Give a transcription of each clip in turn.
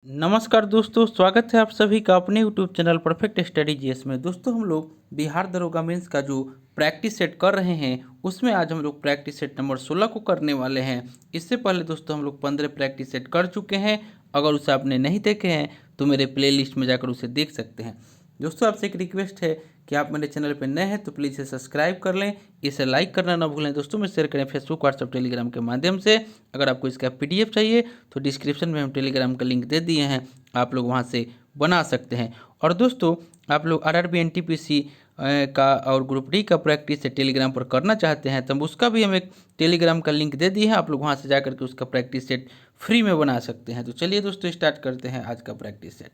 नमस्कार दोस्तों, स्वागत है आप सभी का अपने YouTube channel perfect study GS में। दोस्तों, हम लोग बिहार दरोगा मेंस का जो प्रैक्टिस सेट कर रहे हैं उसमें आज हम लोग प्रैक्टिस सेट नंबर 16 को करने वाले हैं। इससे पहले दोस्तों हम लोग 15 प्रैक्टिस सेट कर चुके हैं। अगर उसे आपने नहीं देखे हैं तो मेरे प्लेलिस्ट में जाकर उसे देख सकते हैं। दोस्तों, आपसे एक रिक्वेस्ट है कि आप मेरे चैनल पर नए हैं तो प्लीज़ इसे सब्सक्राइब कर लें, इसे लाइक करना ना भूलें। दोस्तों में शेयर करें फेसबुक, व्हाट्सएप, टेलीग्राम के माध्यम से। अगर आपको इसका पीडीएफ चाहिए तो डिस्क्रिप्शन में हम टेलीग्राम का लिंक दे दिए हैं, आप लोग वहां से बना सकते हैं। और दोस्तों, आप लोग आरआरबी एनटीपीसी का और ग्रुप डी का प्रैक्टिस टेलीग्राम पर करना चाहते हैं तो उसका भी हम एक टेलीग्राम का लिंक दे दिए हैं, आप लोग वहां से जाकर के उसका प्रैक्टिस सेट फ्री में बना सकते हैं। तो चलिए दोस्तों, स्टार्ट करते हैं आज का प्रैक्टिस सेट।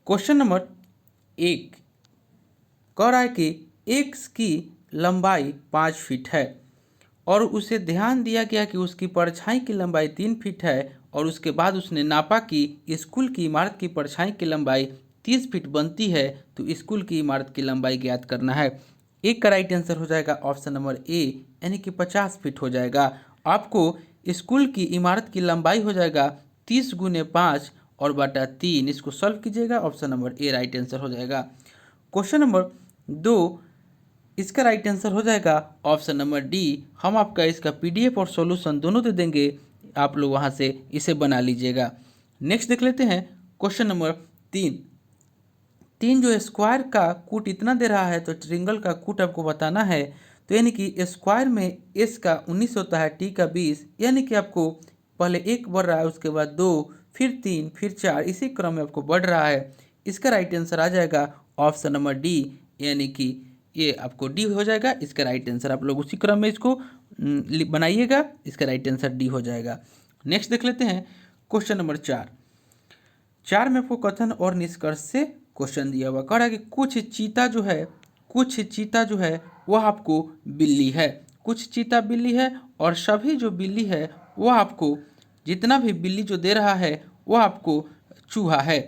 क्वेश्चन नंबर 1 कह रहा है कि एक्स की लंबाई 5 फीट है और उसे ध्यान दिया गया कि उसकी परछाई की लंबाई 3 फीट है और उसके बाद उसने नापा कि स्कूल की इमारत की परछाई की लंबाई 30 फीट बनती है, तो स्कूल की इमारत की लंबाई ज्ञात करना है। एक का राइट आंसर हो जाएगा ऑप्शन नंबर ए, यानी कि 50 फीट हो जाएगा। आपको स्कूल की इमारत की लंबाई हो जाएगा 30 गुने 5 और बटा 3। इसको सॉल्व कीजिएगा, option number A right answer हो जाएगा। क्वेश्चन नंबर 2, इसका राइट आंसर हो जाएगा ऑप्शन नंबर डी। हम आपका इसका पीडीएफ और सॉल्यूशन दोनों दे देंगे, आप लोग वहां से इसे बना लीजिएगा। नेक्स्ट देख लेते हैं क्वेश्चन नंबर 3 जो स्क्वायर का कूट इतना दे रहा है तो ट्रिंगल का कूट आपको बताना है। तो यानी कि स्क्वायर में एस का 19 होता है, टी का 20, यानी कि आपको पहले 1 बढ़ रहा है, उसके बाद 2, फिर 3, फिर 4, इसी क्रम में आपको बढ़ रहा है। इसका राइट आंसर आ जाएगा ऑप्शन नंबर डी, यानी कि ये आपको डी हो जाएगा। इसका राइट आंसर आप लोग उसी क्रम में इसको बनाइएगा, इसका राइट आंसर डी हो जाएगा। नेक्स्ट देख लेते हैं क्वेश्चन नंबर 4 में आपको कथन और निष्कर्ष से क्वेश्चन दिया हुआ। कह रहा है कि कुछ चीता जो है वह आपको बिल्ली है, कुछ चीता बिल्ली है और सभी जो बिल्ली है वह आपको, जितना भी बिल्ली जो दे रहा है वह आपको चूहा है।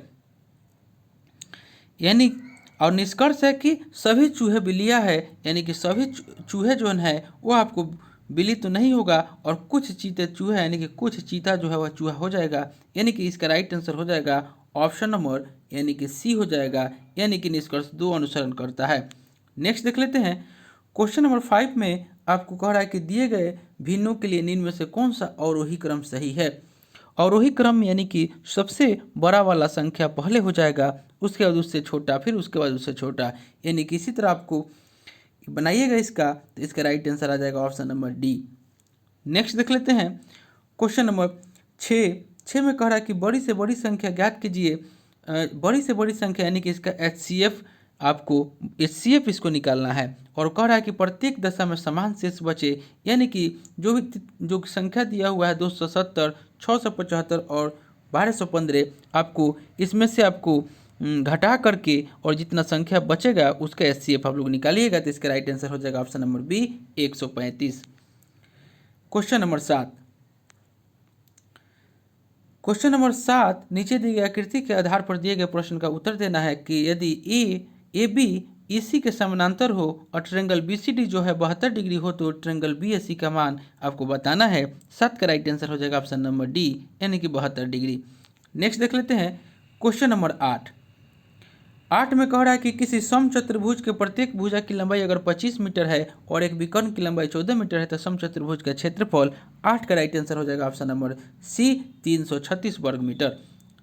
यानी और निष्कर्ष है कि सभी चूहे बिल्लियाँ है, यानी कि सभी चूहे जो है वो आपको बिल्ली तो नहीं होगा, और कुछ चीते चूहे यानी कि कुछ चीता जो है वह चूहा हो जाएगा। यानी कि इसका राइट आंसर हो जाएगा ऑप्शन नंबर यानी कि सी हो जाएगा, यानी कि निष्कर्ष 2 अनुसरण करता है। नेक्स्ट देख लेते हैं क्वेश्चन नंबर 5 में आपको कह रहा है कि दिए गए भिन्नों के लिए निम्न में से कौन सा अवरोही क्रम सही है। अवरोही क्रम यानी कि सबसे बड़ा वाला संख्या पहले हो जाएगा, उसके बाद उससे छोटा, फिर उसके बाद उससे छोटा, यानी कि इसी तरह आपको बनाइएगा इसका, तो इसका राइट आंसर आ जाएगा ऑप्शन नंबर डी। नेक्स्ट देख लेते हैं क्वेश्चन नंबर 6 में कह रहा है कि बड़ी से बड़ी संख्या ज्ञात कीजिए। बड़ी से बड़ी संख्या यानी कि इसका HCF, आपको HCF इसको निकालना है। और कह रहा है कि प्रत्येक दशा में समान शेष बचे, यानी कि जो संख्या दिया हुआ है 270, 675 और 1215, आपको इसमें से आपको घटा करके और जितना संख्या बचेगा उसका HCF आप लोग निकालिएगा, तो इसका राइट आंसर हो जाएगा option number B 135। Question number 7 नीचे दी गई आकृति के आधार पर दिए गए प्रश्न का उत्तर देना है कि यदि ए बी EC के समानांतर हो और ट्रायंगल BCD जो है 72 डिग्री हो तो ट्रायंगल BAC का मान आपको बताना है। 7 का राइट आंसर हो जाएगा ऑप्शन नंबर डी, यानी कि 72 डिग्री। नेक्स्ट देख लेते हैं क्वेश्चन नंबर 8 में कह रहा है कि किसी समचतुर्भुज के प्रत्येक भुजा की लंबाई अगर 25 मीटर है और एक विकर्ण की लंबाई 14 मीटर है तो समचतुर्भुज का क्षेत्रफल। 8 का राइट आंसर हो जाएगा ऑप्शन नंबर सी 336 वर्ग मीटर।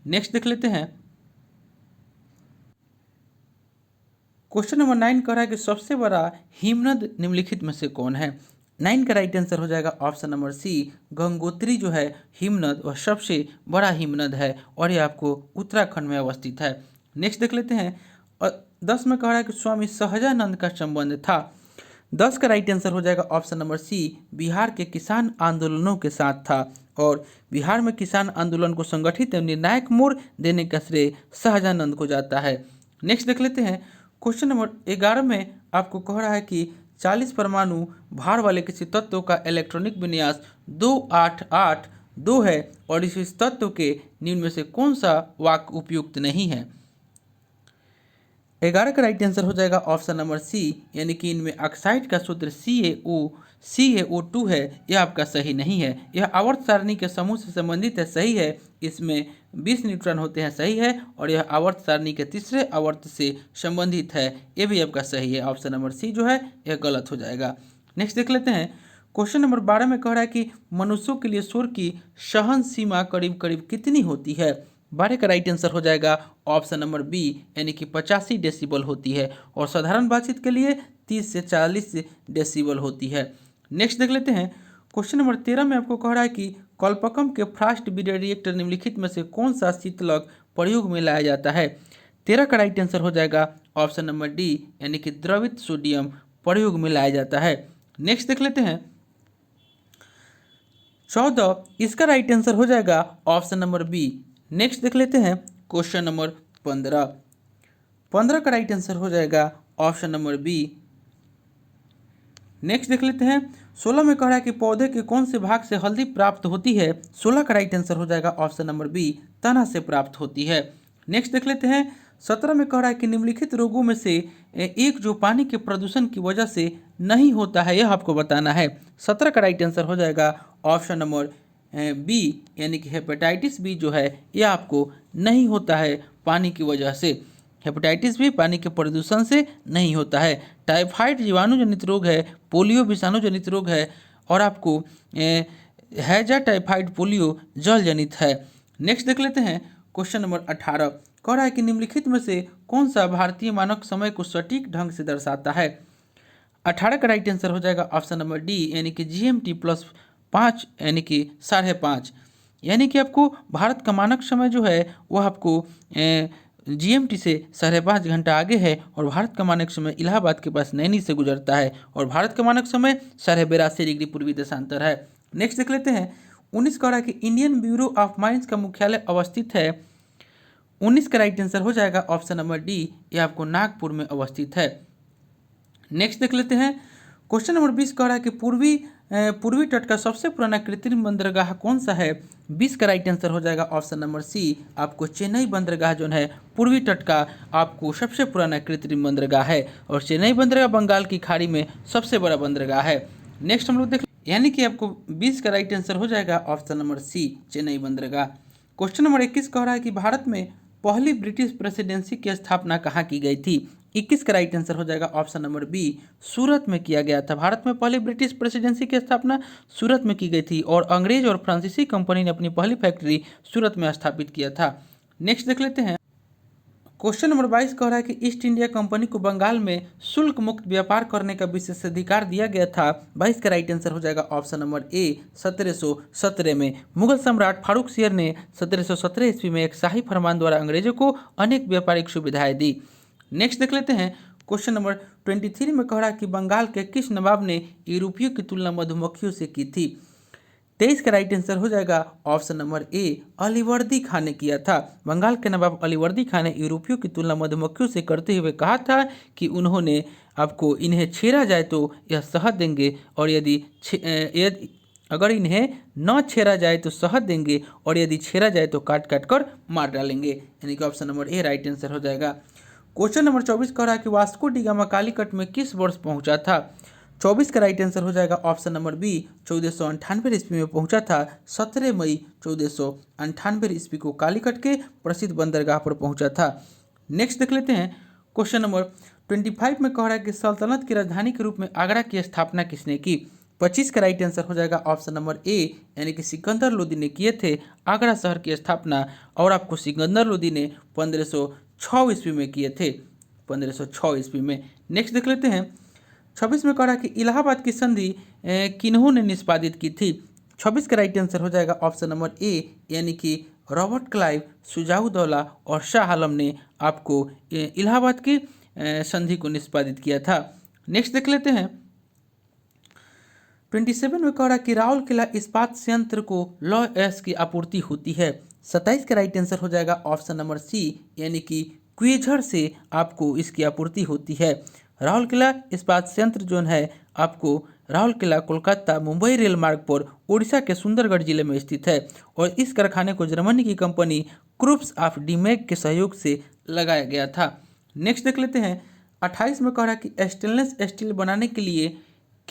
नेक्स्ट देख लेते हैं क्वेश्चन नंबर 9 कह रहा है कि सबसे बड़ा हिमनद निम्नलिखित में से कौन है। 9 का राइट आंसर हो जाएगा ऑप्शन नंबर सी, गंगोत्री जो है हिमनद वह सबसे बड़ा हिमनद है और यह आपको उत्तराखंड में अवस्थित है। नेक्स्ट देख लेते हैं और 10 में कह रहा है कि स्वामी सहजानंद का संबंध था। 10 का राइट आंसर हो जाएगा ऑप्शन नंबर सी, बिहार के किसान आंदोलनों के साथ था और बिहार में किसान आंदोलन को संगठित एवं निर्णायक मोड़ देने का श्रेय सहजानंद को जाता है। नेक्स्ट देख लेते हैं क्वेश्चन नंबर 11 में आपको कह रहा है कि 40 परमाणु भार वाले किसी तत्व का इलेक्ट्रॉनिक विन्यास 2882 है और इस तत्व के निम्न में से कौन सा वाक्य उपयुक्त नहीं है। 11 का राइट आंसर हो जाएगा ऑप्शन नंबर सी, यानी कि इनमें ऑक्साइड का सूत्र CaO CaO2 है, यह आपका सही नहीं है। यह आवर्त सारणी के समूह से संबंधित है, सही है। इसमें 20 न्यूट्रॉन होते हैं, सही है। और यह आवर्त सारणी के तीसरे आवर्त से संबंधित है, ये भी आपका सही है। ऑप्शन नंबर सी जो है यह गलत हो जाएगा। नेक्स्ट देख लेते हैं। क्वेश्चन नंबर 12 में कह रहा है कि मनुष्यों के लिए शोर की सहन सीमा करीब करीब कितनी होती है। 12 का राइट आंसर हो जाएगा ऑप्शन नंबर बी, यानी कि 85 डेसिबल होती है। और साधारण बातचीत के लिए 30 से 40 डेसिबल होती है। नेक्स्ट देख लेते हैं। क्वेश्चन नंबर 13 में आपको कह रहा है कि कल्पकम के फ्लास्ट बीडर रिएक्टर निम्नलिखित में से कौन सा शीतलक प्रयोग में लाया जाता है। 13 का राइट आंसर हो जाएगा ऑप्शन नंबर डी, यानी कि द्रवित सोडियम प्रयोग में लाया जाता है। नेक्स्ट देख लेते हैं। 14, इसका राइट आंसर हो जाएगा ऑप्शन नंबर बी। नेक्स्ट देख लेते हैं क्वेश्चन नंबर 15। 15 का राइट आंसर हो जाएगा ऑप्शन नंबर बी। नेक्स्ट देख लेते हैं। 16 में कह रहा है कि पौधे के कौन से भाग से हल्दी प्राप्त होती है। 16 का राइट आंसर हो जाएगा ऑप्शन नंबर बी, तना से प्राप्त होती है। नेक्स्ट देख लेते हैं। 17 में कह रहा है कि निम्नलिखित रोगों में से एक जो पानी के प्रदूषण की वजह से नहीं होता है, यह आपको बताना है। 17 का राइट आंसर हो जाएगा ऑप्शन नंबर बी, यानी कि हेपेटाइटिस बी जो है यह आपको नहीं होता है पानी की वजह से। हेपेटाइटिस भी पानी के प्रदूषण से नहीं होता है। टाइफाइड जीवाणुजनित रोग है, पोलियो विषाणुजनित रोग है, और आपको हैजा टाइफाइड पोलियो जल जनित है। नेक्स्ट देख लेते हैं क्वेश्चन नंबर 18। कह रहा है कि निम्नलिखित में से कौन सा भारतीय मानक समय को सटीक ढंग से दर्शाता है। 18 का राइट आंसर हो जाएगा ऑप्शन नंबर डी, यानी कि GMT + 5, यानी कि 5:30। यानी कि आपको भारत का मानक समय जो है वह आपको GMT से 5:30 घंटा आगे है। और भारत का मानक समय इलाहाबाद के पास नैनी से गुजरता है। और भारत का मानक समय 82.5 डिग्री पूर्वी देशांतर है। नेक्स्ट देख लेते हैं। 19 कह रहा है कि इंडियन ब्यूरो ऑफ माइंस का मुख्यालय अवस्थित है। 19 का राइट आंसर हो जाएगा ऑप्शन नंबर डी, यह आपको नागपुर में अवस्थित है। नेक्स्ट देख लेते हैं। क्वेश्चन नंबर 20 कह रहा है कि पूर्वी तट का सबसे पुराना कृत्रिम बंदरगाह कौन सा है। 20 का राइट आंसर हो जाएगा ऑप्शन नंबर सी, आपको चेन्नई बंदरगाह जो है पूर्वी तट का आपको सबसे पुराना कृत्रिम बंदरगाह है। और चेन्नई बंदरगाह बंगाल की खाड़ी में सबसे बड़ा बंदरगाह है। नेक्स्ट हम लोग देख, यानी कि आपको 20 का राइट आंसर हो जाएगा ऑप्शन नंबर सी, चेन्नई बंदरगाह। क्वेश्चन नंबर 21 कह रहा है कि भारत में पहली ब्रिटिश प्रेसिडेंसी की स्थापना कहाँ की गई थी। 21 का राइट आंसर हो जाएगा ऑप्शन नंबर बी, सूरत में किया गया था। भारत में पहली ब्रिटिश प्रेसिडेंसी की स्थापना सूरत में की गई थी। और अंग्रेज और फ्रांसीसी कंपनी ने अपनी पहली फैक्ट्री सूरत में स्थापित किया था। नेक्स्ट देख लेते हैं। क्वेश्चन नंबर 22 कह रहा है कि ईस्ट इंडिया कंपनी को बंगाल में शुल्क मुक्त व्यापार करने का विशेषाधिकार दिया गया था। 22 का राइट आंसर हो जाएगा ऑप्शन नंबर ए, 1717 में। मुगल सम्राट फारूक शेर ने 1717 ईस्वी में एक शाही फरमान द्वारा अंग्रेजों को अनेक व्यापारिक सुविधाएं दी। नेक्स्ट देख लेते हैं। क्वेश्चन नंबर 23 में कह रहा है कि बंगाल के किस नवाब ने यूरोपियों की तुलना मधुमक्खियों से की थी। 23 का राइट आंसर हो जाएगा option number A, Alivardi Khan ने किया था। बंगाल के नवाब अलीवर्दी खान ने यूरोपियों की तुलना मधुमक्खियों से करते हुए कहा था कि उन्होंने आपको इन्हें छेड़ा जाए तो यह शहद देंगे, और यदि अगर इन्हें न छेड़ा जाए तो शहद देंगे, और यदि छेड़ा जाए तो काट काट कर मार डालेंगे। यानी कि option number A right answer हो जाएगा। क्वेश्चन नंबर 24 कह रहा है कि वास्को डी गामा कालीकट में किस वर्ष पहुंचा था। 24 का राइट आंसर हो जाएगा ऑप्शन नंबर बी, 1498 ईस्वी में पहुंचा था। 17 मई 1498 ईस्वी को कालीकट के प्रसिद्ध बंदरगाह पर पहुंचा था। नेक्स्ट देख लेते हैं। क्वेश्चन नंबर 25 में कह रहा है कि सल्तनत की राजधानी के रूप में आगरा की स्थापना किसने की। 25 का राइट आंसर हो जाएगा ऑप्शन नंबर ए, यानी कि सिकंदर लोदी ने किए थे आगरा शहर की स्थापना। और आपको सिकंदर लोदी ने 1506 ईस्वी में किए थे, 1506 ईस्वी में। नेक्स्ट देख लेते हैं। 26 में कह रहा है कि इलाहाबाद की संधि किन्होंने निष्पादित की थी। 26 का राइट आंसर हो जाएगा ऑप्शन नंबर ए, यानी कि रॉबर्ट क्लाइव, शुजाउद्दौला और शाह आलम ने आपको इलाहाबाद की संधि को निष्पादित किया था। नेक्स्ट देख लेते हैं। 27 में कह रहा है कि राउरकेला इस्पात संयंत्र को लौह अयस्क की आपूर्ति होती है। 27 का राइट आंसर हो जाएगा ऑप्शन नंबर सी, यानी कि क्वेझर से आपको इसकी आपूर्ति होती है। राउरकेला इस्पात संयंत्र जो है आपको राउरकेला कोलकाता मुंबई रेल मार्ग पर उड़ीसा के सुंदरगढ़ जिले में स्थित है। और इस कारखाने को जर्मनी की कंपनी क्रूप्स ऑफ डीमेक के सहयोग से लगाया गया था। नेक्स्ट देख लेते हैं। 28 में कह रहा है कि स्टेनलेस स्टील बनाने के लिए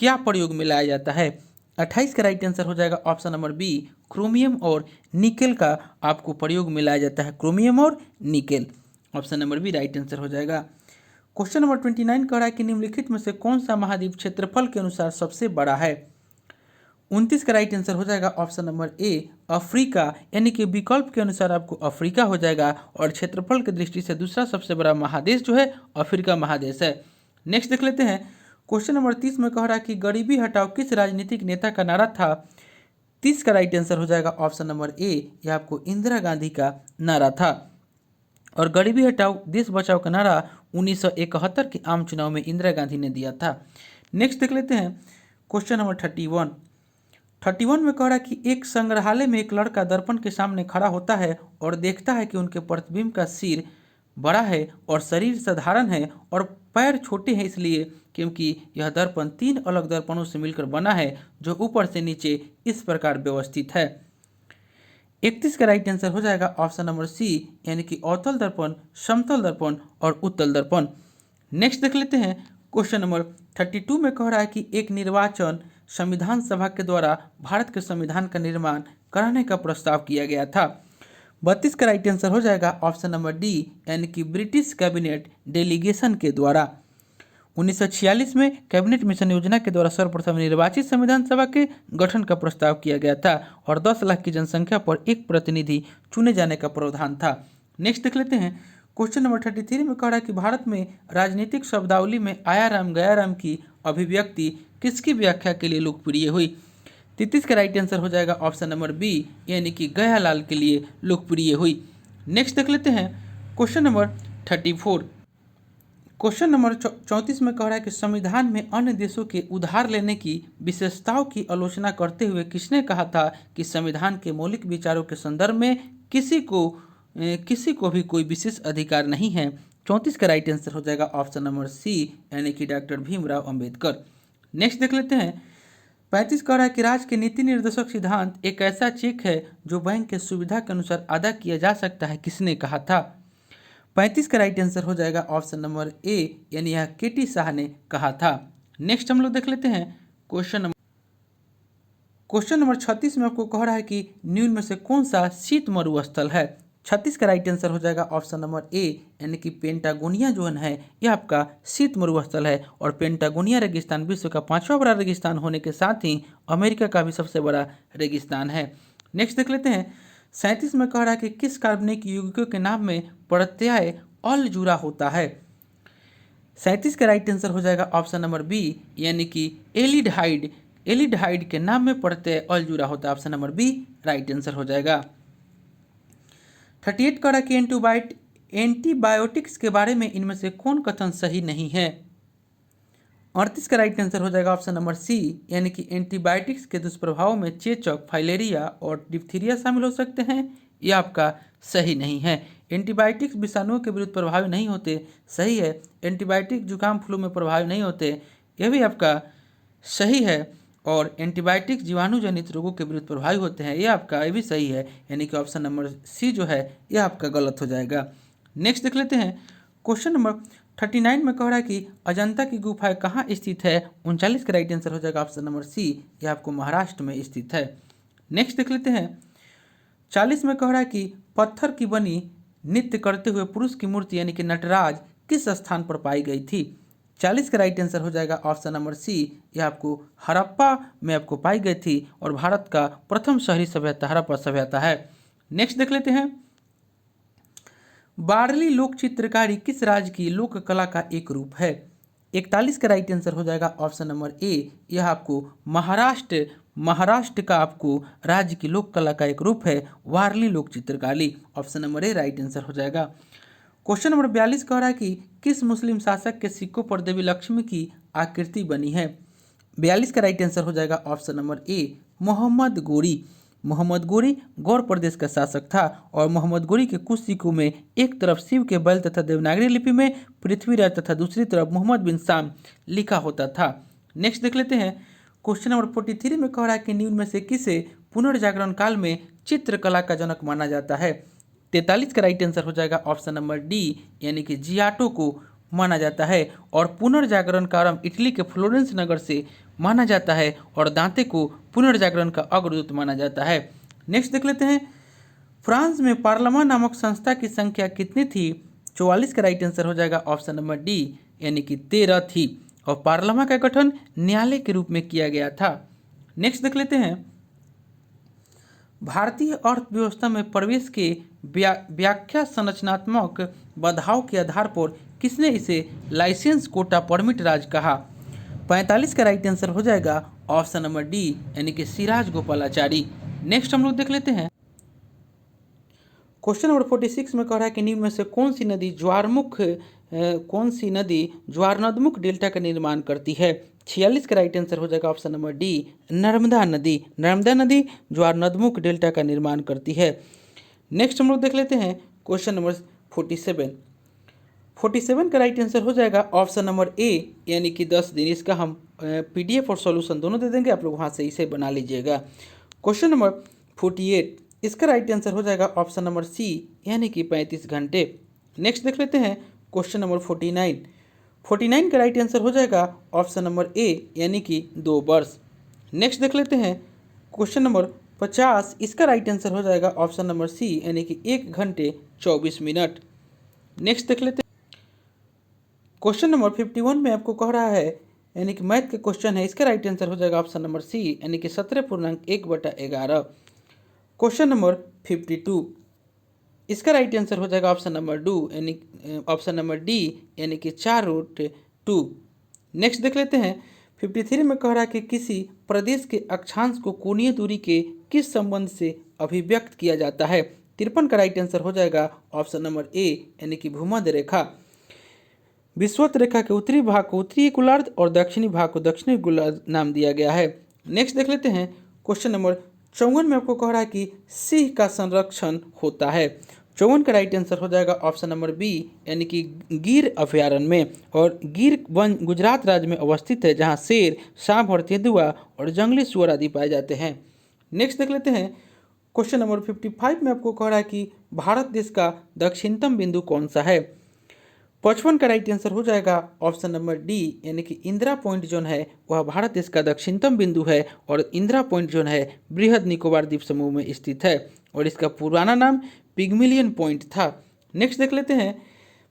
क्या प्रयोग में लाया जाता है? 28 का राइट आंसर हो जाएगा ऑप्शन नंबर बी, क्रोमियम और निकेल का आपको प्रयोग में लाया जाता है, क्रोमियम और nickel. Option number B right answer हो जाएगा। क्वेश्चन नंबर 29 कह रहा है कि निम्नलिखित में से कौन सा महाद्वीप क्षेत्रफल के अनुसार सबसे बड़ा है? 29 का राइट आंसर हो जाएगा ऑप्शन नंबर ए, अफ्रीका, यानी कि विकल्प के अनुसार आपको अफ्रीका हो जाएगा। और क्षेत्रफल की दृष्टि से दूसरा सबसे बड़ा महादेश जो है अफ्रीका महादेश है। नेक्स्ट देख लेते हैं। क्वेश्चन नंबर 30 में कह रहा है कि गरीबी हटाओ किस राजनीतिक नेता का नारा था? 30 का राइट आंसर हो जाएगा ऑप्शन नंबर ए, यह आपको इंदिरा गांधी का नारा था। और गरीबी हटाओ देश बचाओ का नारा 1971 के आम चुनाव में इंदिरा गांधी ने दिया था। नेक्स्ट देख लेते हैं क्वेश्चन नंबर 31 में कह रहा है कि एक संग्रहालय में एक लड़का दर्पण के सामने खड़ा होता है और देखता है कि उनके प्रतिबिंब का सिर बड़ा है और शरीर साधारण है और पैर छोटे हैं, इसलिए क्योंकि यह दर्पण 3 अलग दर्पणों से मिलकर बना है जो ऊपर से नीचे इस प्रकार व्यवस्थित है। 31 का राइट आंसर हो जाएगा ऑप्शन नंबर सी, यानी कि अवतल दर्पण, समतल दर्पण और उत्तल दर्पण। नेक्स्ट देख लेते हैं क्वेश्चन नंबर 32 में कह रहा है कि एक निर्वाचन संविधान सभा के द्वारा भारत के संविधान का निर्माण कराने का प्रस्ताव किया गया था। 32 का राइट आंसर हो जाएगा ऑप्शन नंबर डी, यानी कि ब्रिटिश कैबिनेट डेलीगेशन के द्वारा। 1946 में कैबिनेट मिशन योजना के द्वारा सर्वप्रथम निर्वाचित संविधान सभा के गठन का प्रस्ताव किया गया था और 10 लाख की जनसंख्या पर एक प्रतिनिधि चुने जाने का प्रावधान था। नेक्स्ट देख लेते हैं क्वेश्चन नंबर 33 में कह रहा है कि भारत में राजनीतिक शब्दावली में आया राम गया राम की अभिव्यक्ति किसकी व्याख्या के लिए लोकप्रिय हुई? 33 का राइट आंसर हो जाएगा ऑप्शन नंबर बी, यानी कि गयालाल के लिए लोकप्रिय हुई। नेक्स्ट देख लेते हैं क्वेश्चन नंबर 34। क्वेश्चन नंबर 34 में कह रहा है कि संविधान में अन्य देशों के उधार लेने की विशेषताओं की आलोचना करते हुए किसने कहा था कि संविधान के मौलिक विचारों के संदर्भ में किसी को भी कोई विशेष अधिकार नहीं है? 34 का राइट आंसर हो जाएगा ऑप्शन नंबर सी, यानी कि डॉक्टर भीमराव अंबेडकर। नेक्स्ट देख लेते हैं 35 कह रहा है कि राज्य के नीति निर्देशक सिद्धांत एक ऐसा चेक है जो बैंक के सुविधा के अनुसार अदा किया जा सकता है, किसने कहा था? 35 का राइट आंसर हो जाएगा ऑप्शन नंबर ए, यानी यह केटी शाह ने कहा था। नेक्स्ट हम लोग देख लेते हैं क्वेश्चन नंबर 36 में आपको कह रहा है कि निम्न में से कौन सा शीत मरुस्थल है? 36 का राइट आंसर हो जाएगा ऑप्शन नंबर ए, यानी कि पेंटागोनिया जो है यह आपका शीत मरुस्थल है। और पेंटागोनिया रेगिस्तान विश्व का 5वां बड़ा रेगिस्तान होने के साथ ही अमेरिका का भी सबसे बड़ा रेगिस्तान है। नेक्स्ट देख लेते हैं 37 में कह रहा है कि किस कार्बनिक यौगिकों के नाम में प्रत्यय अल जुड़ा होता है? 37 का राइट आंसर हो जाएगा ऑप्शन नंबर बी, यानी कि एलिडहाइड के नाम में प्रत्यय अल जुड़ा होता है। Option number B right answer हो जाएगा। 38 कह रहा है कि एंटीबायोटिक्स के बारे में इनमें से कौन कथन सही नहीं है? 38 का राइट आंसर हो जाएगा ऑप्शन नंबर सी, यानी कि एंटीबायोटिक्स के दुष्प्रभावों में चेचक, फाइलेरिया और डिप्थीरिया शामिल हो सकते हैं। यह आपका सही नहीं है। एंटीबायोटिक्स विषाणुओं के विरुद्ध प्रभावी नहीं होते, सही है। एंटीबायोटिक जुकाम फ्लू में प्रभावी नहीं होते, यह भी आपका सही है। और एंटीबायोटिक जीवाणु जनित रोगों के विरुद्ध प्रभावी होते हैं, यह आपका ये भी सही है, यानी कि ऑप्शन नंबर सी जो है यह आपका गलत हो जाएगा। नेक्स्ट देख लेते हैं क्वेश्चन नंबर 39 में कह रहा है कि अजंता की गुफाएं कहाँ स्थित है? 39 का राइट आंसर हो जाएगा ऑप्शन नंबर सी, यह आपको महाराष्ट्र में स्थित है। नेक्स्ट देख लेते हैं 40 में कह रहा है कि पत्थर की बनी नृत्य करते हुए पुरुष की मूर्ति यानी कि नटराज किस स्थान पर पाई गई थी? 40 का राइट आंसर हो जाएगा ऑप्शन नंबर सी, यह आपको हड़प्पा में आपको पाई गई थी और भारत का प्रथम शहरी सभ्यता हड़प्पा सभ्यता है। नेक्स्ट देख लेते हैं बार्ली लोक चित्रकारी किस राज्य की लोक कला का एक रूप है? 41 का राइट आंसर हो जाएगा ऑप्शन नंबर ए, यह आपको महाराष्ट्र का आपको राज्य की लोक कला का एक रूप है वारली लोक चित्रकारी। Option number A right answer हो जाएगा। क्वेश्चन नंबर 42 कह रहा है कि किस मुस्लिम शासक के सिक्कों पर देवी लक्ष्मी की आकृति बनी है? 42 का राइट आंसर हो जाएगा option number A, Mohammad Ghori गौर प्रदेश का शासक था। और मोहम्मद गोरी के कुछ सिक्कों में एक तरफ शिव के बैल तथा देवनागरी लिपि में पृथ्वीराज तथा दूसरी तरफ मोहम्मद बिन शाम लिखा होता था। नेक्स्ट देख लेते हैं क्वेश्चन नंबर 43 में कह रहा है कि निम्न में से किसे पुनर्जागरण काल में चित्रकला का जनक माना जाता है? 43 का राइट आंसर हो जाएगा ऑप्शन नंबर डी, यानी कि जियाटो को माना जाता है। और पुनर्जागरण का आरंभ इटली के फ्लोरेंस नगर से माना जाता है और दांते को पुनर्जागरण का अग्रदूत माना जाता है। नेक्स्ट देख लेते हैं, फ्रांस में पार्लियामेंट नामक संस्था की संख्या कितनी थी? 44 का राइट आंसर हो जाएगा ऑप्शन नंबर डी, यानी कि 13 थी। और पार्लियामेंट का गठन न्यायालय के रूप में किया गया था। नेक्स्ट देख लेते हैं, भारतीय अर्थव्यवस्था में प्रवेश के व्याख्या संरचनात्मक बाधाओं के आधार पर किसने इसे लाइसेंस कोटा परमिट राज कहा? 45 का राइट आंसर हो जाएगा ऑप्शन नंबर डी, यानी कि सिराज गोपालाचारी। नेक्स्ट हम लोग देख लेते हैं, क्वेश्चन नंबर 46 में कह रहा है कि निम्न में से कौन सी नदी ज्वारनदमुख डेल्टा का निर्माण करती है? 46 का राइट आंसर हो जाएगा ऑप्शन नंबर डी, नर्मदा नदी। नर्मदा नदी ज्वारनदमुख डेल्टा का निर्माण करती है। नेक्स्ट हम लोग देख लेते हैं क्वेश्चन नंबर 47 का राइट आंसर हो जाएगा ऑप्शन नंबर ए, यानी कि 10 दिन। इसका हम PDF और सॉल्यूशन दोनों दे देंगे, आप लोग वहाँ से इसे बना लीजिएगा। क्वेश्चन नंबर 48, इसका राइट आंसर हो जाएगा ऑप्शन नंबर सी, यानी कि 35 घंटे। नेक्स्ट देख लेते हैं क्वेश्चन नंबर 49 का राइट आंसर हो जाएगा ऑप्शन नंबर ए, यानी कि 2 वर्ष। नेक्स्ट देख लेते हैं क्वेश्चन नंबर 50, इसका राइट आंसर हो जाएगा ऑप्शन नंबर सी, यानी कि 1 घंटे 24 मिनट। नेक्स्ट देख लेते हैं क्वेश्चन नंबर 51 में आपको कह रहा है, यानी कि मैथ का क्वेश्चन है, इसका राइट आंसर हो जाएगा ऑप्शन नंबर सी, यानी कि 17.1/11। क्वेश्चन नंबर 52, इसका राइट आंसर हो जाएगा ऑप्शन नंबर डी, यानी कि 4√2। नेक्स्ट देख लेते हैं 53 में कह रहा है कि किसी प्रदेश के अक्षांश को कोणीय दूरी के किस संबंध से अभिव्यक्त किया जाता है? 53 का राइट आंसर हो जाएगा ऑप्शन नंबर ए, यानी कि भूमध्य रेखा। विषुवत रेखा के उत्तरी भाग को उत्तरी गोलार्ध और दक्षिणी भाग को दक्षिणी गोलार्ध नाम दिया गया है। नेक्स्ट देख लेते हैं क्वेश्चन नंबर 54 में आपको कह रहा है कि सिंह का संरक्षण होता है। 54 का राइट आंसर हो जाएगा ऑप्शन नंबर बी, यानी कि गिर अभयारण्य में। और गिर वन गुजरात राज्य में अवस्थित है, जहां शेर, सांप और तेंदुआ और जंगली सुअर आदि पाए जाते हैं। नेक्स्ट देख लेते हैं क्वेश्चन नंबर 55 में आपको कह रहा है कि भारत देश का दक्षिणतम बिंदु कौन सा है? 55 का राइट आंसर हो जाएगा ऑप्शन नंबर डी, यानी कि इंदिरा पॉइंट जोन है वह भारत देश का दक्षिणतम बिंदु है। और इंदिरा पॉइंट जोन है बृहद निकोबार द्वीप समूह में स्थित है और इसका पुराना नाम पिग्मिलियन पॉइंट था। नेक्स्ट देख लेते हैं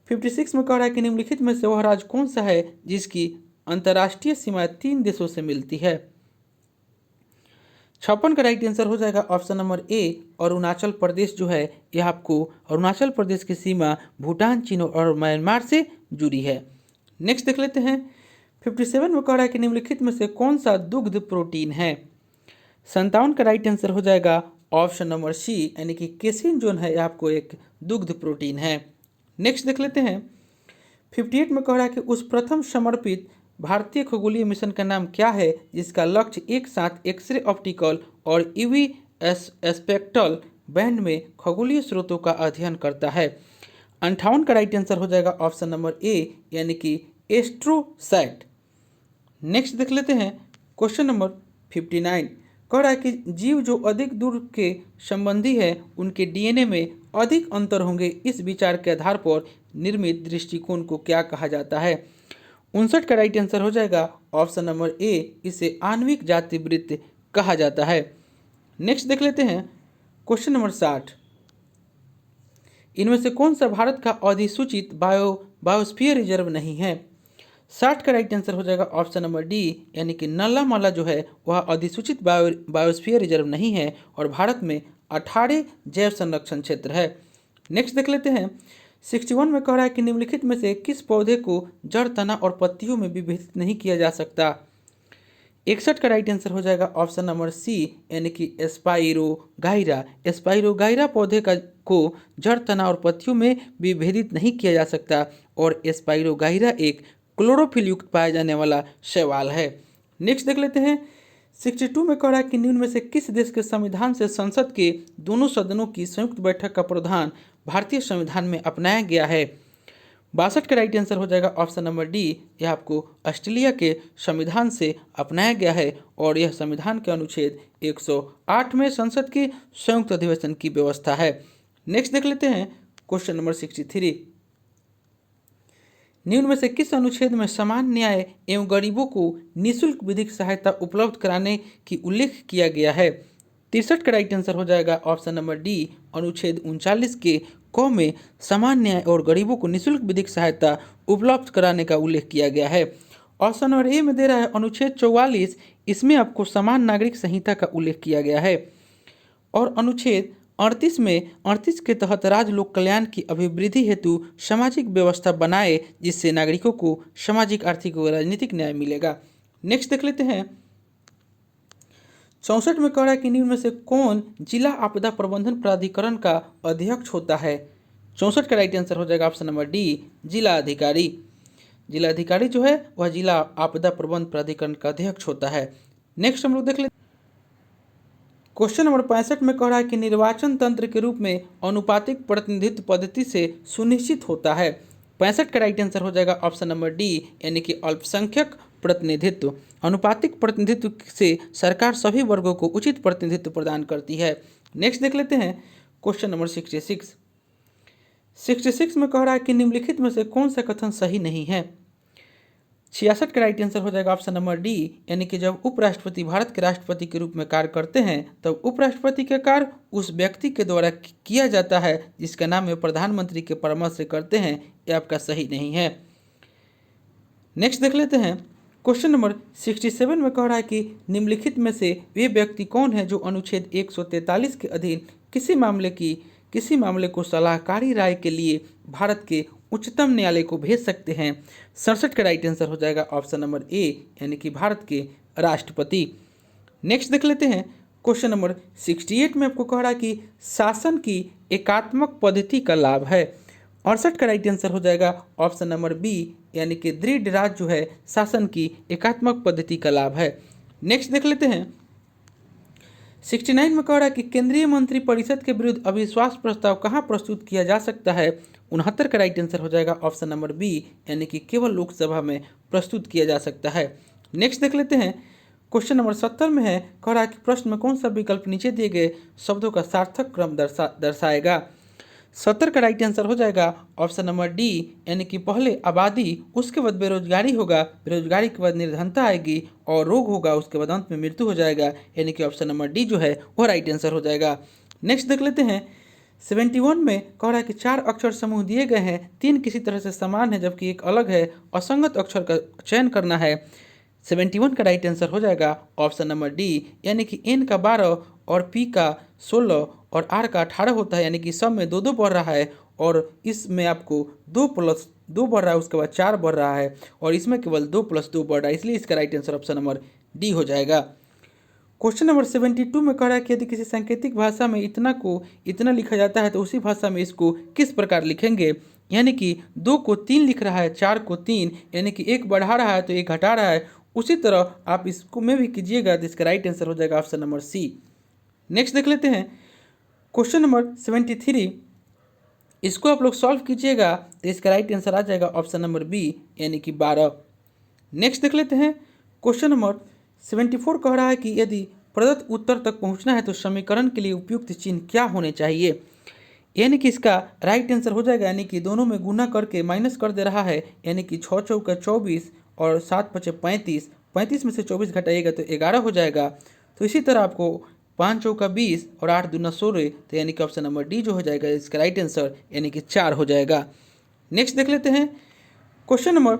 56 में कह रहा है कि निम्नलिखित में से वह राज्य कौन सा है जिसकी अंतर्राष्ट्रीय सीमा 3 देशों से मिलती है? 56 का राइट आंसर हो जाएगा option number A, Arunachal Pradesh जो है यह आपको अरुणाचल प्रदेश की सीमा भूटान, चीन और म्यांमार से जुड़ी है। नेक्स्ट देख लेते हैं 57 में कह रहा है कि निम्नलिखित में से कौन सा दुग्ध प्रोटीन है? 57 का राइट आंसर हो जाएगा ऑप्शन नंबर सी, यानी कि केसिन जोन है यह आपको एक दुग्ध प्रोटीन है। नेक्स्ट देख लेते हैं 58 में कह रहा है कि उस प्रथम समर्पित भारतीय खगोलीय मिशन का नाम क्या है जिसका लक्ष्य एक साथ एक्सरे ऑप्टिकल और यूवी स्पेक्ट्रल बैंड में खगोलीय स्रोतों का अध्ययन करता है? 58 का राइट आंसर हो जाएगा ऑप्शन नंबर ए, यानी कि एस्ट्रोसैट। नेक्स्ट देख लेते हैं क्वेश्चन नंबर 59 कह रहा है कि जीव जो अधिक दूर के संबंधी है उनके DNA में अधिक अंतर होंगे, इस विचार के आधार पर निर्मित दृष्टिकोण को क्या कहा जाता है? 59 का राइट आंसर हो जाएगा ऑप्शन नंबर ए, इसे आणविक जातिवृत्त कहा जाता है। नेक्स्ट देख लेते हैं क्वेश्चन नंबर 60, इनमें से कौन सा भारत का अधिसूचित बायोस्फीयर रिजर्व नहीं है? 60 का राइट आंसर हो जाएगा ऑप्शन नंबर डी, यानी कि नल्ला माला जो है वह अधिसूचित बायोस्फीयर रिजर्व नहीं है और भारत में 18 जैव संरक्षण क्षेत्र है। नेक्स्ट देख लेते हैं 61 में कह रहा है कि निम्नलिखित में से किस पौधे को जड़, तना और पत्तियों में विभेदित नहीं किया जा सकता? 61 का राइट आंसर हो जाएगा ऑप्शन नंबर सी, यानी कि स्पाइरोगाइरा। स्पाइरोगाइरा पौधे को जड़, तना और पत्तियों में विभेदित नहीं किया जा सकता और स्पाइरोगाइरा एक क्लोरोफिल युक्त पाया जाने वाला शैवाल है। नेक्स्ट देख लेते हैं 62 में कह रहा है कि निम्न में से किस देश के संविधान से संसद के दोनों सदनों की संयुक्त बैठक का प्रावधान भारतीय संविधान में अपनाया गया है? 62 का राइट आंसर हो जाएगा ऑप्शन नंबर डी, यह आपको ऑस्ट्रेलिया के संविधान से अपनाया गया है और यह संविधान के अनुच्छेद 108 में संसद के संयुक्त अधिवेशन की व्यवस्था है। नेक्स्ट देख लेते हैं क्वेश्चन नंबर 63, निम्न में से किस अनुच्छेद में समान न्याय एवं गरीबों को निःशुल्क विधिक सहायता उपलब्ध कराने की उल्लेख किया गया है? 63 का राइट आंसर हो जाएगा ऑप्शन नंबर डी, अनुच्छेद 39 के क में समान न्याय और गरीबों को निःशुल्क विधिक सहायता उपलब्ध कराने का उल्लेख किया गया है। ऑप्शन नंबर ए में दे रहा है अनुच्छेद 44, इसमें आपको समान नागरिक संहिता का उल्लेख किया गया है। और अनुच्छेद 38 में 38 के तहत राज्य लोक कल्याण की अभिवृद्धि हेतु सामाजिक व्यवस्था बनाए जिससे नागरिकों को सामाजिक, आर्थिक व राजनीतिक न्याय मिलेगा। नेक्स्ट देख लेते हैं 64 में कह रहा है कि निम्न में से कौन जिला आपदा प्रबंधन प्राधिकरण का अध्यक्ष होता है? 64 का राइट आंसर हो जाएगा ऑप्शन नंबर डी, जिला अधिकारी। जिला अधिकारी जो है वह जिला आपदा प्रबंधन प्राधिकरण का अध्यक्ष होता है। नेक्स्ट हम लोग देख लेते क्वेश्चन नंबर 65 में कह रहा है कि निर्वाचन तंत्र के रूप में अनुपातिक प्रतिनिधित्व पद्धति से सुनिश्चित होता है। 65 का राइट आंसर हो जाएगा ऑप्शन नंबर डी, यानी कि अल्पसंख्यक प्रतिनिधित्व। अनुपातिक प्रतिनिधित्व से सरकार सभी वर्गों को उचित प्रतिनिधित्व प्रदान करती है। नेक्स्ट देख लेते हैं क्वेश्चन नंबर 66। 66 में कह रहा है कि निम्नलिखित में से कौन सा कथन सही नहीं है? 66 का राइट आंसर हो जाएगा ऑप्शन नंबर डी, यानी कि जब उपराष्ट्रपति भारत के राष्ट्रपति के रूप में कार्य करते हैं तब उपराष्ट्रपति का कार्य उस व्यक्ति के द्वारा किया जाता है जिसका नाम वे प्रधानमंत्री के परामर्श से करते हैं। यह आपका सही नहीं है। नेक्स्ट देख लेते हैं क्वेश्चन नंबर 67 में कह रहा है कि निम्नलिखित में से वे व्यक्ति कौन है जो अनुच्छेद 143 के अधीन किसी मामले को सलाहकारी राय के लिए भारत के उच्चतम न्यायालय को भेज सकते हैं? 67 का राइट आंसर हो जाएगा ऑप्शन नंबर ए, यानी कि भारत के राष्ट्रपति। नेक्स्ट देख लेते हैं क्वेश्चन नंबर 68 में आपको कह रहा है कि शासन की एकात्मक पद्धति का लाभ है। 68 का राइट आंसर हो जाएगा ऑप्शन नंबर बी, यानी कि दृढ़ राज्य जो है शासन की एकात्मक पद्धति का लाभ है। नेक्स्ट देख लेते हैं 69 में कह रहा है कि केंद्रीय मंत्रिपरिषद के विरुद्ध अविश्वास प्रस्ताव कहाँ प्रस्तुत किया जा सकता है? 69 का राइट आंसर हो जाएगा ऑप्शन नंबर बी, यानी कि केवल लोकसभा में प्रस्तुत किया जा सकता है। नेक्स्ट देख लेते हैं क्वेश्चन नंबर 70 में है, कह रहा है कि प्रश्न में कौन सा विकल्प नीचे दिए गए शब्दों का सार्थक क्रम दर्शाएगा? 70 का राइट आंसर हो जाएगा ऑप्शन नंबर डी, यानी कि पहले आबादी, उसके बाद बेरोजगारी होगा, बेरोजगारी के बाद निर्धनता आएगी और रोग होगा, उसके बाद अंत में मृत्यु हो जाएगा, यानी कि ऑप्शन नंबर डी जो है वो राइट आंसर हो जाएगा। नेक्स्ट देख लेते हैं 71 में कह रहा है कि 4 अक्षर समूह दिए गए हैं, 3 किसी तरह से समान है जबकि एक अलग है, असंगत अक्षर का चयन करना है। 71 का राइट आंसर हो जाएगा ऑप्शन नंबर डी, यानी कि एन का 12 और पी का 16 और आर का 18 होता है, यानी कि सब में 2 2 बढ़ रहा है और इसमें आपको 2 + 2 बढ़ रहा है, उसके बाद 4 बढ़ रहा है और इसमें केवल 2 + 2 बढ़ रहा है, इसलिए इसका right answer option number D हो जाएगा। क्वेश्चन नंबर 72 में कह रहा है कि यदि किसी सांकेतिक भाषा में इतना को इतना लिखा जाता है तो उसी भाषा में इसको किस प्रकार लिखेंगे? यानी कि 2 को 3 लिख रहा है, 4 को 3, यानी कि 1 बढ़ा रहा है तो 1 घटा रहा है, उसी तरह आप इसको में भी कीजिएगा तो इसका राइट आंसर हो जाएगा ऑप्शन नंबर सी। नेक्स्ट देख लेते हैं क्वेश्चन नंबर 73, इसको आप लोग सॉल्व कीजिएगा तो इसका राइट आंसर आ जाएगा ऑप्शन नंबर बी, यानी कि 12। नेक्स्ट देख लेते हैं क्वेश्चन नंबर 74 कह रहा है कि यदि प्रदत्त उत्तर तक पहुंचना है तो समीकरण के लिए उपयुक्त चिन्ह क्या होने चाहिए? यानी कि इसका राइट आंसर हो जाएगा, यानी कि दोनों में गुना करके माइनस कर दे रहा है, यानी कि 6 चौका 24 और 7 पचे 35, 35 में से 24 घटाइएगा तो 11 हो जाएगा। तो इसी तरह आपको 5 चौका 20 और 8 दूना 16, तो यानी कि ऑप्शन नंबर डी जो हो जाएगा इसका राइट आंसर, यानी कि 4 हो जाएगा। नेक्स्ट देख लेते हैं क्वेश्चन नंबर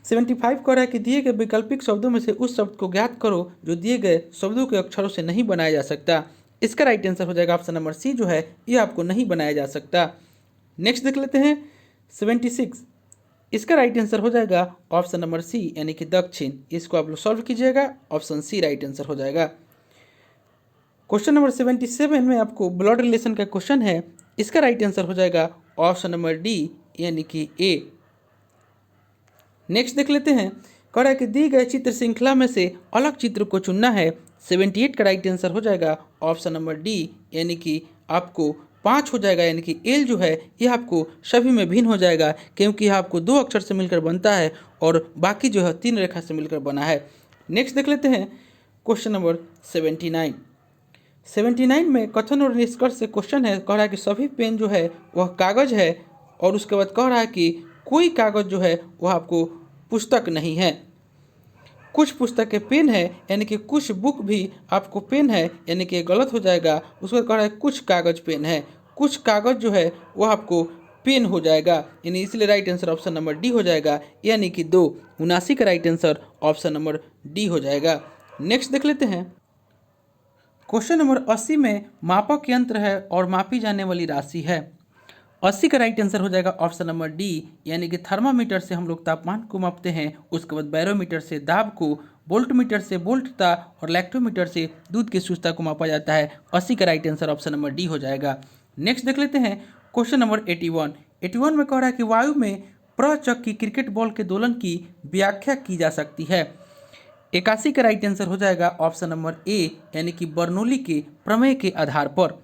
75 कह रहा है कि दिए गए वैकल्पिक शब्दों में से उस शब्द को ज्ञात करो जो दिए गए शब्दों के अक्षरों से नहीं बनाया जा सकता। इसका राइट आंसर हो जाएगा ऑप्शन नंबर सी जो है ये आपको नहीं बनाया जा सकता। नेक्स्ट देख लेते हैं 76, इसका राइट आंसर हो जाएगा ऑप्शन नंबर सी, यानी कि दक्षिण। इसको आप लोग सॉल्व कीजिएगा, ऑप्शन सी राइट आंसर हो जाएगा। क्वेश्चन नंबर 77 में आपको ब्लड रिलेशन का क्वेश्चन है, इसका राइट आंसर हो जाएगा ऑप्शन नंबर डी, यानी कि ए। नेक्स्ट देख लेते हैं, कह रहा है कि दी गए चित्र श्रृंखला में से अलग चित्र को चुनना है। 78 का राइट आंसर हो जाएगा ऑप्शन नंबर डी, यानी कि आपको 5 हो जाएगा, यानी कि एल जो है यह आपको सभी में भिन्न हो जाएगा क्योंकि यह आपको 2 अक्षर से मिलकर बनता है और बाकी जो है 3 रेखा से मिलकर बना है। नेक्स्ट देख लेते हैं क्वेश्चन नंबर 79 में कथन और निष्कर्ष से क्वेश्चन है, कह रहा है कि सभी पेन जो है वह कागज है और उसके बाद कह रहा है कि कोई कागज़ जो है वह आपको पुस्तक नहीं है। कुछ पुस्तकें पेन है, यानी कि कुछ बुक भी आपको पेन है, यानी कि गलत हो जाएगा। उसको कह रहा है कुछ कागज़ पेन है, कुछ कागज़ जो है वह आपको पेन हो जाएगा, यानी इसलिए right answer option number D हो जाएगा, यानी कि 2 79 का right answer option number D हो जाएगा। नेक्स्ट देख लेते हैं। क्वेश्चन नंबर 80 में मापक यंत्र है और मापी जाने वाली राशि है। 80 का राइट आंसर हो जाएगा ऑप्शन नंबर डी, यानी कि थर्मामीटर से हम लोग तापमान को मापते हैं, उसके बाद बैरोमीटर से दाब को, वोल्टमीटर से वोल्टता और लैक्टोमीटर से दूध की शुद्धता को मापा जाता है। 80 का right answer option number D हो जाएगा। नेक्स्ट देख लेते हैं क्वेश्चन नंबर 81 में कह रहा है कि वायु में प्रचक्की क्रिकेट बॉल के दोलन की व्याख्या की जा सकती है। 81 का राइट आंसर हो जाएगा ऑप्शन नंबर ए, यानी कि बर्नौली के प्रमेय के आधार पर।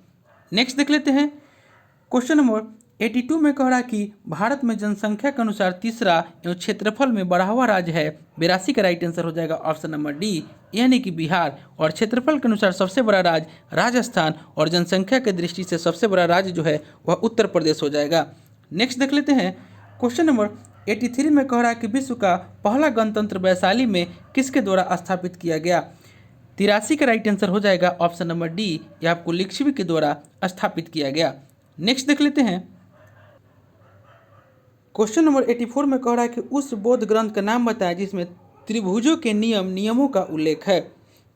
नेक्स्ट देख लेते हैं क्वेश्चन नंबर 82 में कह रहा है कि भारत में जनसंख्या के अनुसार तीसरा एवं क्षेत्रफल में बढ़ा हुआ राज्य है। 82 का राइट आंसर हो जाएगा ऑप्शन नंबर डी, यानी कि बिहार। और क्षेत्रफल के अनुसार सबसे बड़ा राज्य राजस्थान और जनसंख्या की दृष्टि से सबसे बड़ा राज्य जो है वह उत्तर प्रदेश हो जाएगा। नेक्स्ट देख लेते हैं क्वेश्चन नंबर 83 में कह रहा है कि विश्व का पहला गणतंत्र वैशाली में किसके द्वारा स्थापित किया गया। 83 का राइट आंसर हो जाएगा ऑप्शन नंबर डी, यह आपको लिच्छवी के द्वारा स्थापित किया गया। नेक्स्ट देख लेते हैं क्वेश्चन नंबर 84 में कह रहा है कि उस बौद्ध ग्रंथ का नाम बताएं जिसमें त्रिभुजों के नियमों का उल्लेख है।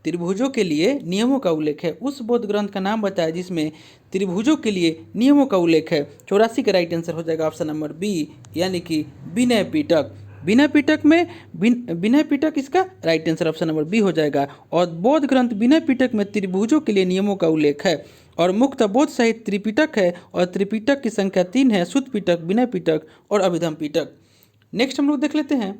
त्रिभुजों के लिए नियमों का उल्लेख है। उस बौद्ध ग्रंथ का नाम बताएं जिसमें त्रिभुजों के लिए नियमों का उल्लेख है। 84 का राइट आंसर हो जाएगा ऑप्शन नंबर बी, यानी कि विनय पिटक। विनय पिटक इसका right answer option number B हो जाएगा। और बौद्ध ग्रंथ विनय पिटक में त्रिभुजों के लिए नियमों का उल्लेख है। और मुक्त बौद्ध साहित्य त्रिपिटक है, और त्रिपिटक की संख्या 3 है, सुत्त पिटक, विनय पिटक और अभिधम पिटक। नेक्स्ट हम लोग देख लेते हैं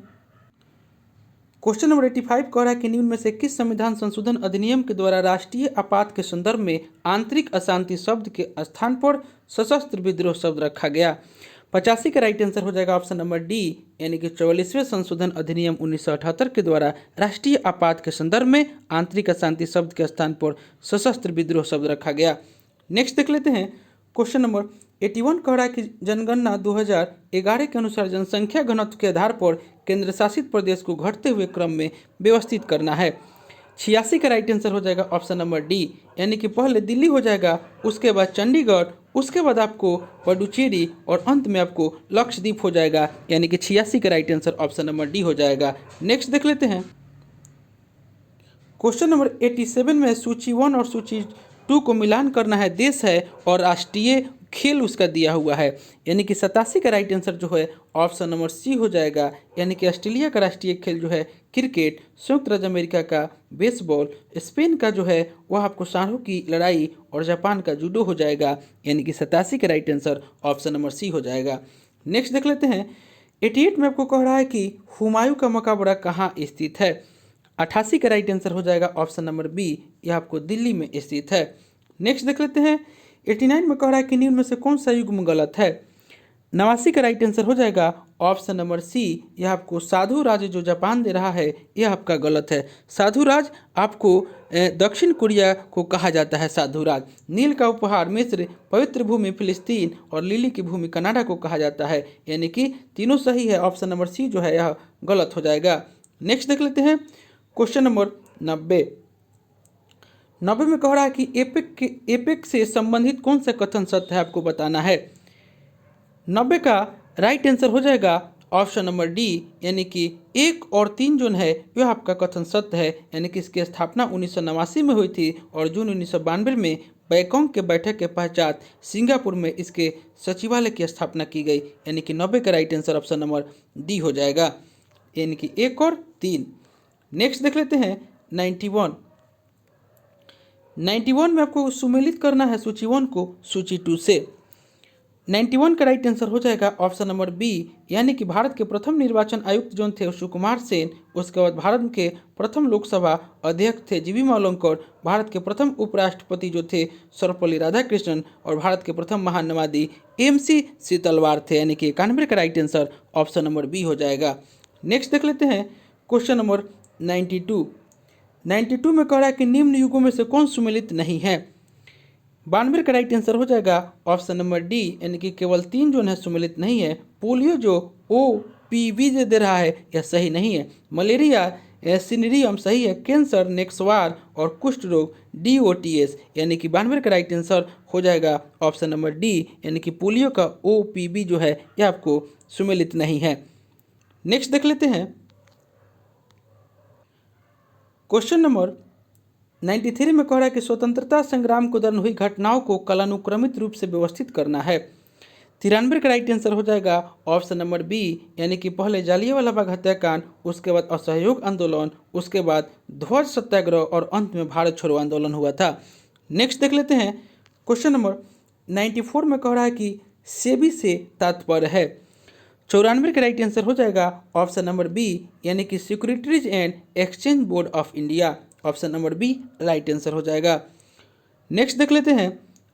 क्वेश्चन नंबर 85 कह रहा है कि निम्न में से किस संविधान संशोधन अधिनियम के द्वारा राष्ट्रीय आपात के संदर्भ में आंतरिक अशांति शब्द के स्थान पर सशस्त्र विद्रोह शब्द रखा गया। 85 का राइट आंसर हो जाएगा ऑप्शन नंबर डी, यानी कि 44वें संशोधन अधिनियम 1978 के द्वारा राष्ट्रीय आपात के संदर्भ में आंतरिक अशांति शब्द के स्थान पर सशस्त्र विद्रोह शब्द रखा गया। नेक्स्ट देख लेते हैं क्वेश्चन नंबर 81 कह रहा है कि जनगणना 2011 के अनुसार जनसंख्या घनत्व के आधार पर केंद्र शासित प्रदेश को घटते हुए क्रम में व्यवस्थित करना है। 86 का राइट आंसर हो जाएगा ऑप्शन नंबर डी, यानी कि पहले दिल्ली हो जाएगा, उसके बाद चंडीगढ़, उसके बाद आपको पुडुचेरी और अंत में आपको लक्षद्वीप हो जाएगा, यानी कि 86 का right answer option number D हो जाएगा। नेक्स्ट देख लेते हैं क्वेश्चन नंबर 87 में सूची 1 और सूची 2 को मिलान करना है, देश है और राष्ट्रीय खेल उसका दिया हुआ है, यानी कि 87 का राइट आंसर जो है ऑप्शन नंबर सी हो जाएगा, यानी कि ऑस्ट्रेलिया का राष्ट्रीय खेल जो है क्रिकेट, संयुक्त राज्य अमेरिका का बेसबॉल, स्पेन का जो है वह आपको सांडों की लड़ाई और जापान का जूडो हो जाएगा, यानी कि 87 का right answer option number C हो जाएगा। नेक्स्ट देख लेते हैं 88 में आपको कह रहा है कि हुमायूं का मकबरा कहाँ स्थित है। 88 का राइट आंसर हो जाएगा ऑप्शन नंबर बी, यह आपको दिल्ली में स्थित है। नेक्स्ट देख लेते हैं 89 में कह रहा है कि निम्न में से कौन सा युग्म गलत है। 89 का राइट आंसर हो जाएगा ऑप्शन नंबर सी, यह आपको साधु राज जो जापान दे रहा है यह आपका गलत है। साधु राज आपको दक्षिण कोरिया को कहा जाता है साधु राज। नील का उपहार मिस्र, पवित्र भूमि फिलिस्तीन और लिली की भूमि कनाडा को कहा जाता है, यानी कि तीनों सही है। ऑप्शन नंबर सी जो है यह गलत हो जाएगा। नेक्स्ट देख लेते हैं क्वेश्चन नंबर 90 में कह रहा है कि एपेक से संबंधित कौन सा कथन सत्य है, आपको बताना है। 90 का राइट आंसर हो जाएगा ऑप्शन नंबर डी, यानी कि 1 और 3 जून है यह आपका कथन सत्य है, यानी कि इसकी स्थापना 1989 में हुई थी और जून 1992 में बैंकॉक के बैठक के पश्चात सिंगापुर में इसके सचिवालय की स्थापना की गई, यानी कि 90 का right answer option number D हो जाएगा, यानी कि 1 और 3। नेक्स्ट देख लेते हैं 91 में आपको सुमेलित करना है सूची 1 को सूची 2 से। 91 का राइट आंसर हो जाएगा ऑप्शन नंबर बी, यानी कि भारत के प्रथम निर्वाचन आयुक्त जो थे सुकुमार सेन, उसके बाद भारत के प्रथम लोकसभा अध्यक्ष थे जीवी मावलंकर, भारत के प्रथम उपराष्ट्रपति जो थे सर्वपल्ली राधाकृष्णन और भारत के प्रथम महानवादी MC सीतलवार थे, यानी कि 91 का right answer option number B हो जाएगा। नेक्स्ट देख लेते हैं क्वेश्चन नंबर 92 में कह रहा है कि निम्न युगों में से कौन सुमेलित नहीं है। 92 का राइट आंसर हो जाएगा ऑप्शन नंबर डी, यानी कि केवल 3 जो है सम्मिलित नहीं है। पोलियो जो OPV जो दे रहा है यह सही नहीं है। मलेरिया सिनेरियम सही है। कैंसर, नेक्सवार और कुष्ठ रोग DOTS, यानी कि 92 का राइट आंसर हो जाएगा ऑप्शन नंबर डी, यानी कि पोलियो का OPV जो है यह आपको सम्मिलित नहीं है। नेक्स्ट देख लेते हैं क्वेश्चन नंबर 93 में कह रहा है कि स्वतंत्रता संग्राम के दौरान हुई घटनाओं को कालानुक्रमित रूप से व्यवस्थित करना है। 93 का राइट आंसर हो जाएगा ऑप्शन नंबर बी, यानी कि पहले जालियांवाला बाग हत्याकांड, उसके बाद असहयोग आंदोलन, उसके बाद ध्वज सत्याग्रह और अंत में भारत छोड़ो आंदोलन हुआ था। नेक्स्ट देख लेते हैं क्वेश्चन नंबर 94 में कह रहा है कि सेबी से तात्पर्य है। 94 का राइट आंसर हो जाएगा ऑप्शन नंबर बी, यानी कि securities and exchange board of India. Option number B right answer हो जाएगा। नेक्स्ट देख लेते हैं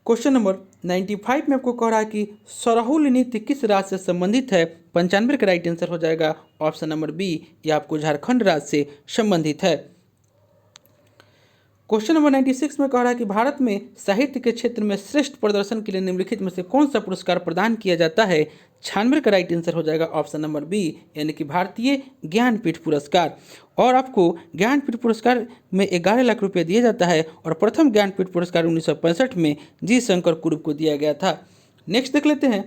क्वेश्चन नंबर 95 में आपको कह रहा है कि सरहुल नीति किस राज्य से संबंधित है। 95 का राइट आंसर हो जाएगा ऑप्शन नंबर बी, ये आपको झारखंड राज्य से संबंधित है। क्वेश्चन नंबर 96 में कह रहा है कि भारत में साहित्य के क्षेत्र में श्रेष्ठ प्रदर्शन के लिए निम्नलिखित में से कौन सा पुरस्कार प्रदान किया जाता है। 96 का राइट आंसर हो जाएगा ऑप्शन नंबर बी, यानी कि भारतीय ज्ञानपीठ पुरस्कार। और आपको ज्ञानपीठ पुरस्कार में 11 लाख रुपये दिया जाता है और प्रथम ज्ञानपीठ पुरस्कार 1965 में जी शंकर कुरूप को दिया गया था। नेक्स्ट देख लेते हैं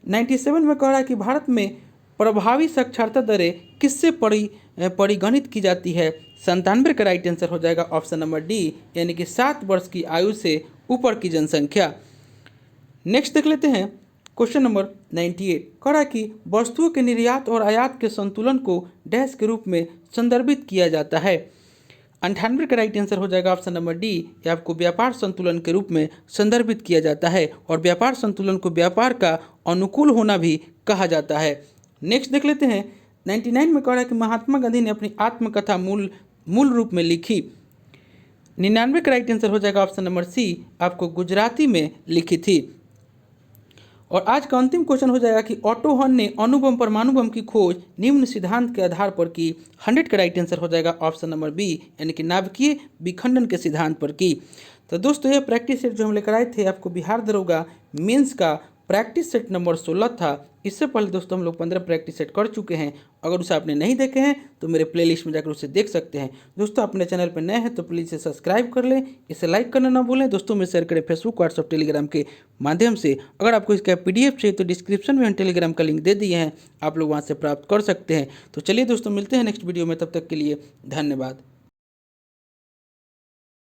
97 में कह रहा है कि भारत में प्रभावी साक्षरता दरें किससे परिगणित की जाती है। 97 का राइट आंसर हो जाएगा ऑप्शन नंबर डी, यानी कि 7 वर्ष की आयु से ऊपर की जनसंख्या। नेक्स्ट देख लेते हैं क्वेश्चन नंबर 98 कह रहा है कि वस्तुओं के निर्यात और आयात के संतुलन को डैश के रूप में संदर्भित किया जाता है। 98 का राइट आंसर हो जाएगा ऑप्शन नंबर डी, ये आपको व्यापार संतुलन के रूप में संदर्भित किया जाता है और व्यापार संतुलन को व्यापार का अनुकूल होना भी कहा जाता है। नेक्स्ट देख लेते हैं 99 में कह रहा है कि महात्मा गांधी ने अपनी आत्मकथा मूल रूप में लिखी। 99 का राइट आंसर हो जाएगा ऑप्शन नंबर सी, आपको गुजराती में लिखी थी। और आज का अंतिम क्वेश्चन हो जाएगा कि ऑटो हर्न ने अणुबम परमाणु बम की खोज निम्न सिद्धांत के आधार पर की। 100 का राइट आंसर हो जाएगा ऑप्शन नंबर बी, यानी कि नाभिकीय विखंडन के सिद्धांत पर की। तो दोस्तों ये प्रैक्टिस सेट जो हम लेकर आए थे आपको बिहार दरोगा मेंस का प्रैक्टिस सेट नंबर 16 था। इससे पहले दोस्तों हम लोग 15 प्रैक्टिस सेट कर चुके हैं। अगर उसे आपने नहीं देखे हैं तो मेरे प्लेलिस्ट में जाकर उसे देख सकते हैं। दोस्तों अपने चैनल पर नए हैं तो प्लीज़ इसे सब्सक्राइब कर लें, इसे लाइक करना ना भूलें, दोस्तों में शेयर करें फेसबुक, व्हाट्सअप, टेलीग्राम के माध्यम से। अगर आपको इसका PDF चाहिए तो डिस्क्रिप्शन में हम टेलीग्राम का लिंक दे दिए हैं, आप लोग वहाँ से प्राप्त कर सकते हैं। तो चलिए दोस्तों मिलते हैं नेक्स्ट वीडियो में, तब तक के लिए धन्यवाद।